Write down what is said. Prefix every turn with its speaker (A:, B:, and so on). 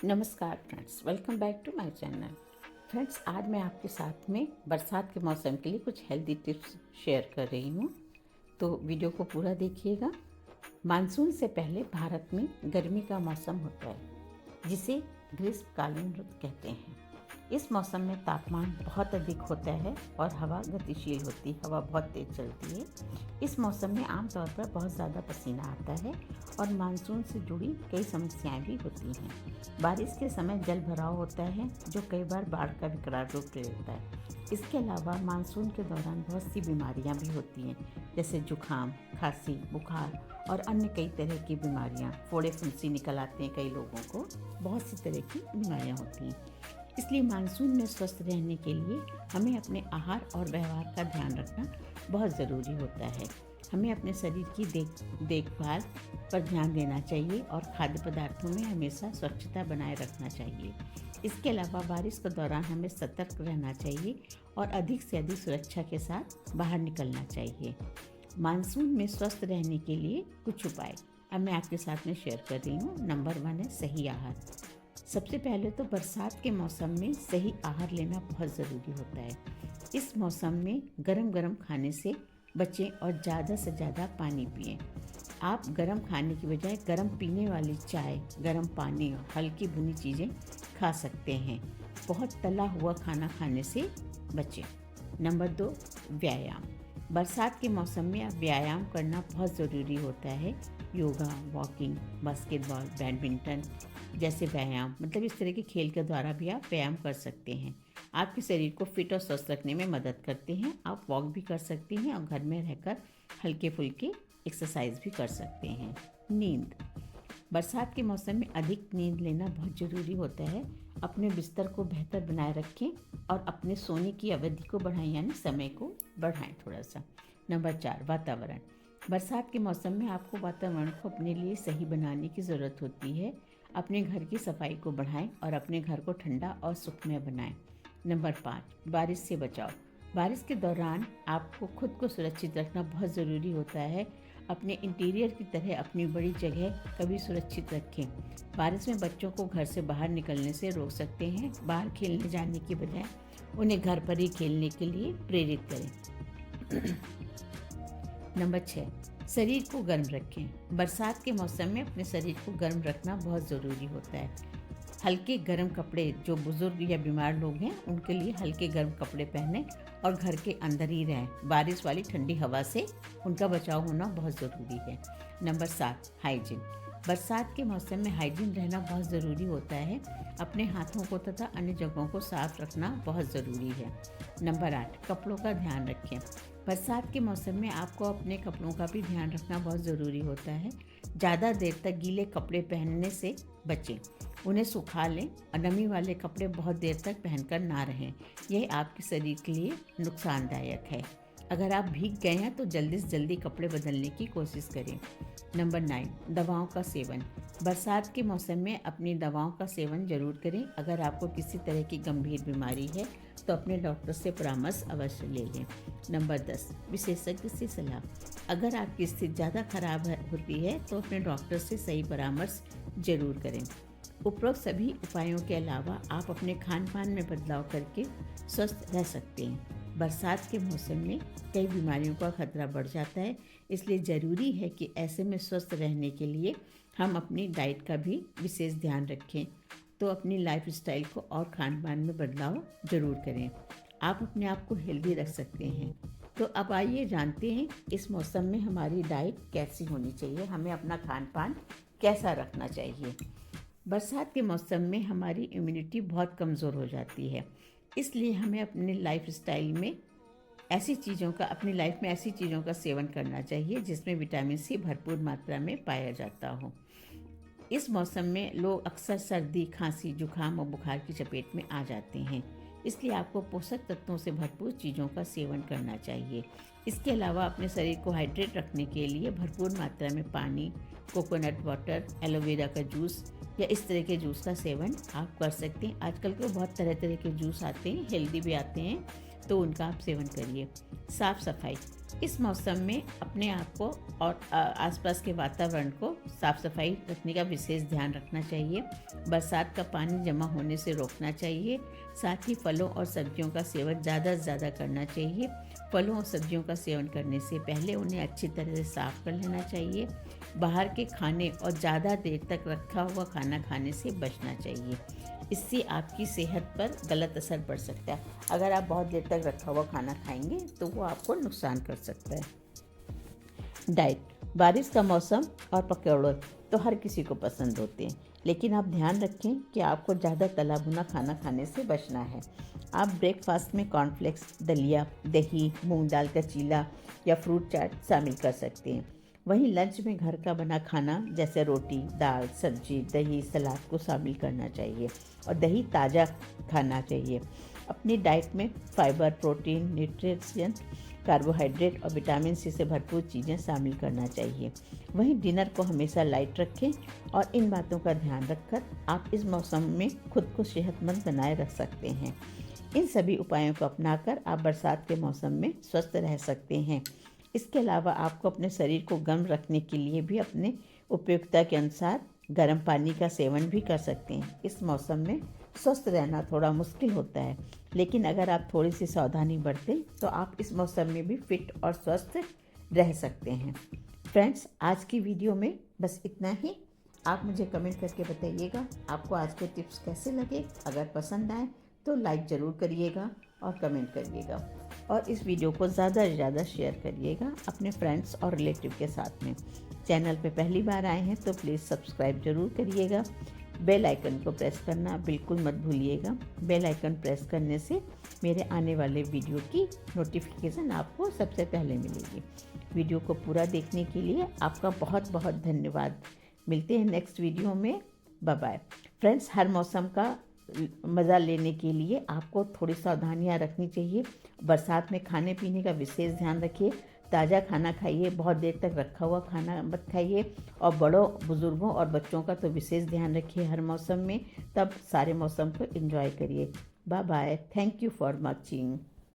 A: नमस्कार friends, welcome back to my channel. Friends, आज मैं आपके साथ में बरसात के मौसम के लिए कुछ हेल्दी टिप्स शेयर कर रही हूँ, तो वीडियो को पूरा देखिएगा। मानसून से पहले भारत में गर्मी का मौसम होता है, जिसे ग्रीष्मकालीन ऋतु कहते हैं। इस मौसम में तापमान बहुत अधिक होता है और हवा गतिशील होती है, हवा बहुत तेज चलती है। इस मौसम में आमतौर पर बहुत ज़्यादा पसीना आता है और मानसून से जुड़ी कई समस्याएं भी होती हैं। बारिश के समय जल भराव होता है, जो कई बार बाढ़ का विकराल रूप ले लेता है। इसके अलावा मानसून के दौरान बहुत सी बीमारियां भी होती हैं, जैसे जुखाम, खांसी, बुखार और अन्य कई तरह की बीमारियां। फोड़े फुंसी निकल आते हैं कई लोगों को, बहुत सी तरह की बीमारियां होती हैं। इसलिए मानसून में स्वस्थ रहने के लिए हमें अपने आहार और व्यवहार का ध्यान रखना बहुत ज़रूरी होता है। हमें अपने शरीर की देखभाल पर ध्यान देना चाहिए और खाद्य पदार्थों में हमेशा स्वच्छता बनाए रखना चाहिए। इसके अलावा बारिश के दौरान हमें सतर्क रहना चाहिए और अधिक से अधिक सुरक्षा के साथ बाहर निकलना चाहिए। मानसून में स्वस्थ रहने के लिए कुछ उपाय अब मैं आपके साथ में शेयर कर रही हूँ। नंबर 1 है सही आहार। सबसे पहले तो बरसात के मौसम में सही आहार लेना बहुत ज़रूरी होता है। इस मौसम में गरम गरम खाने से बचें और ज़्यादा से ज़्यादा पानी पिएं। आप गरम खाने की बजाय गरम पीने वाली चाय, गरम पानी और हल्की भुनी चीज़ें खा सकते हैं। बहुत तला हुआ खाना खाने से बचें। नंबर 2, व्यायाम। बरसात के मौसम में अब व्यायाम करना बहुत ज़रूरी होता है। योगा, वॉकिंग, बास्केटबॉल, बैडमिंटन जैसे व्यायाम, मतलब इस तरह के खेल के द्वारा भी आप व्यायाम कर सकते हैं। आपके शरीर को फिट और स्वस्थ रखने में मदद करते हैं। आप वॉक भी कर सकते हैं और घर में रहकर हल्के फुल्के एक्सरसाइज भी कर सकते हैं। नींद। बरसात के मौसम में अधिक नींद लेना बहुत ज़रूरी होता है। अपने बिस्तर को बेहतर बनाए रखें और अपने सोने की अवधि को बढ़ाएं, यानी समय को बढ़ाएं थोड़ा सा। नंबर 4, वातावरण। बरसात के मौसम में आपको वातावरण को अपने लिए सही बनाने की ज़रूरत होती है। अपने घर की सफाई को बढ़ाएं और अपने घर को ठंडा और सुखमय बनाएं। नंबर 5, बारिश से बचाव। बारिश के दौरान आपको खुद को सुरक्षित रखना बहुत ज़रूरी होता है। अपने इंटीरियर की तरह अपनी बड़ी जगह कभी सुरक्षित रखें। बारिश में बच्चों को घर से बाहर निकलने से रोक सकते हैं। बाहर खेलने जाने की बजाय उन्हें घर पर ही खेलने के लिए प्रेरित करें। नंबर 6, शरीर को गर्म रखें। बरसात के मौसम में अपने शरीर को गर्म रखना बहुत ज़रूरी होता है। हल्के गर्म कपड़े, जो बुजुर्ग या बीमार लोग हैं उनके लिए हल्के गर्म कपड़े पहनें और घर के अंदर ही रहें। बारिश वाली ठंडी हवा से उनका बचाव होना बहुत ज़रूरी है। Number 7, hygiene. बरसात के मौसम में हाइजीन रहना बहुत ज़रूरी होता है। अपने हाथों को तथा अन्य जगहों को साफ रखना बहुत ज़रूरी है। नंबर 8, कपड़ों का ध्यान रखें। बरसात के मौसम में आपको अपने कपड़ों का भी ध्यान रखना बहुत ज़रूरी होता है। ज़्यादा देर तक गीले कपड़े पहनने से बचें। उन्हें सुखा लें और नमी वाले कपड़े बहुत देर तक पहनकर ना रहें। यह आपके शरीर के लिए नुकसानदायक है। अगर आप भीग गए हैं तो जल्दी से जल्दी कपड़े बदलने की कोशिश करें। नंबर 9, दवाओं का सेवन। बरसात के मौसम में अपनी दवाओं का सेवन जरूर करें। अगर आपको किसी तरह की गंभीर बीमारी है तो अपने डॉक्टर से परामर्श अवश्य ले लें। नंबर 10, विशेषज्ञ से सलाह। अगर आपकी स्थिति ज़्यादा खराब होती है तो अपने डॉक्टर से सही परामर्श जरूर करें। उपरोक्त सभी उपायों के अलावा आप अपने खान पान में बदलाव करके स्वस्थ रह सकते हैं। बरसात के मौसम में कई बीमारियों का खतरा बढ़ जाता है, इसलिए ज़रूरी है कि ऐसे में स्वस्थ रहने के लिए हम अपनी डाइट का भी विशेष ध्यान रखें। तो अपनी लाइफ स्टाइल को और खान पान में बदलाव ज़रूर करें। आप अपने आप को हेल्दी रख सकते हैं। तो अब आइए जानते हैं इस मौसम में हमारी डाइट कैसी होनी चाहिए, हमें अपना खान पान कैसा रखना चाहिए। बरसात के मौसम में हमारी इम्यूनिटी बहुत कमज़ोर हो जाती है, इसलिए हमें अपने लाइफ स्टाइल में अपनी लाइफ में ऐसी चीज़ों का सेवन करना चाहिए जिसमें विटामिन सी भरपूर मात्रा में पाया जाता हो। इस मौसम में लोग अक्सर सर्दी, खांसी, जुकाम और बुखार की चपेट में आ जाते हैं, इसलिए आपको पोषक तत्वों से भरपूर चीज़ों का सेवन करना चाहिए। इसके अलावा अपने शरीर को हाइड्रेट रखने के लिए भरपूर मात्रा में पानी, कोकोनट वाटर, एलोवेरा का जूस या इस तरह के जूस का सेवन आप कर सकते हैं। आजकल के बहुत तरह तरह के जूस आते हैं, हेल्दी भी आते हैं, तो उनका आप सेवन करिए। साफ़ सफाई, इस मौसम में अपने आप को और आसपास के वातावरण को साफ़ सफाई रखने का विशेष ध्यान रखना चाहिए। बरसात का पानी जमा होने से रोकना चाहिए। साथ ही फलों और सब्जियों का सेवन ज़्यादा से ज़्यादा करना चाहिए। फलों और सब्जियों का सेवन करने से पहले उन्हें अच्छी तरह से साफ़ कर लेना चाहिए। बाहर के खाने और ज़्यादा देर तक रखा हुआ खाना खाने से बचना चाहिए। इससे आपकी सेहत पर गलत असर पड़ सकता है। अगर आप बहुत देर तक रखा हुआ खाना खाएंगे तो वो आपको नुकसान कर सकता है। डाइट, बारिश का मौसम और पकौड़े तो हर किसी को पसंद होते हैं, लेकिन आप ध्यान रखें कि आपको ज़्यादा तला भुना खाना खाने से बचना है। आप ब्रेकफास्ट में कॉर्नफ्लेक्स, दलिया, दही, मूंग दाल का चीला या फ्रूट चाट शामिल कर सकते हैं। वहीं लंच में घर का बना खाना जैसे रोटी, दाल, सब्जी, दही, सलाद को शामिल करना चाहिए और दही ताज़ा खाना चाहिए। अपनी डाइट में फाइबर, प्रोटीन, न्यूट्रिशन, कार्बोहाइड्रेट और विटामिन सी से भरपूर चीज़ें शामिल करना चाहिए। वहीं डिनर को हमेशा लाइट रखें और इन बातों का ध्यान रखकर आप इस मौसम में खुद को सेहतमंद बनाए रख सकते हैं। इन सभी उपायों को अपनाकर आप बरसात के मौसम में स्वस्थ रह सकते हैं। इसके अलावा आपको अपने शरीर को गर्म रखने के लिए भी अपने उपयुक्तता के अनुसार गर्म पानी का सेवन भी कर सकते हैं। इस मौसम में स्वस्थ रहना थोड़ा मुश्किल होता है, लेकिन अगर आप थोड़ी सी सावधानी बरतें तो आप इस मौसम में भी फिट और स्वस्थ रह सकते हैं। फ्रेंड्स, आज की वीडियो में बस इतना ही। आप मुझे कमेंट करके बताइएगा आपको आज के टिप्स कैसे लगे। अगर पसंद आए तो लाइक ज़रूर करिएगा और कमेंट करिएगा और इस वीडियो को ज़्यादा से ज़्यादा शेयर करिएगा अपने फ्रेंड्स और रिलेटिव के साथ में। चैनल पे पहली बार आए हैं तो प्लीज़ सब्सक्राइब ज़रूर करिएगा। बेल आइकन को प्रेस करना बिल्कुल मत भूलिएगा। बेल आइकन प्रेस करने से मेरे आने वाले वीडियो की नोटिफिकेशन आपको सबसे पहले मिलेगी। वीडियो को पूरा देखने के लिए आपका बहुत बहुत धन्यवाद। मिलते हैं नेक्स्ट वीडियो में। Bye bye. फ्रेंड्स, हर मौसम का मज़ा लेने के लिए आपको थोड़ी सावधानियां रखनी चाहिए। बरसात में खाने पीने का विशेष ध्यान रखिए। ताज़ा खाना खाइए, बहुत देर तक रखा हुआ खाना मत खाइए और बड़ों, बुज़ुर्गों और बच्चों का तो विशेष ध्यान रखिए हर मौसम में। तब सारे मौसम को एंजॉय करिए। Bye bye. Thank you for watching.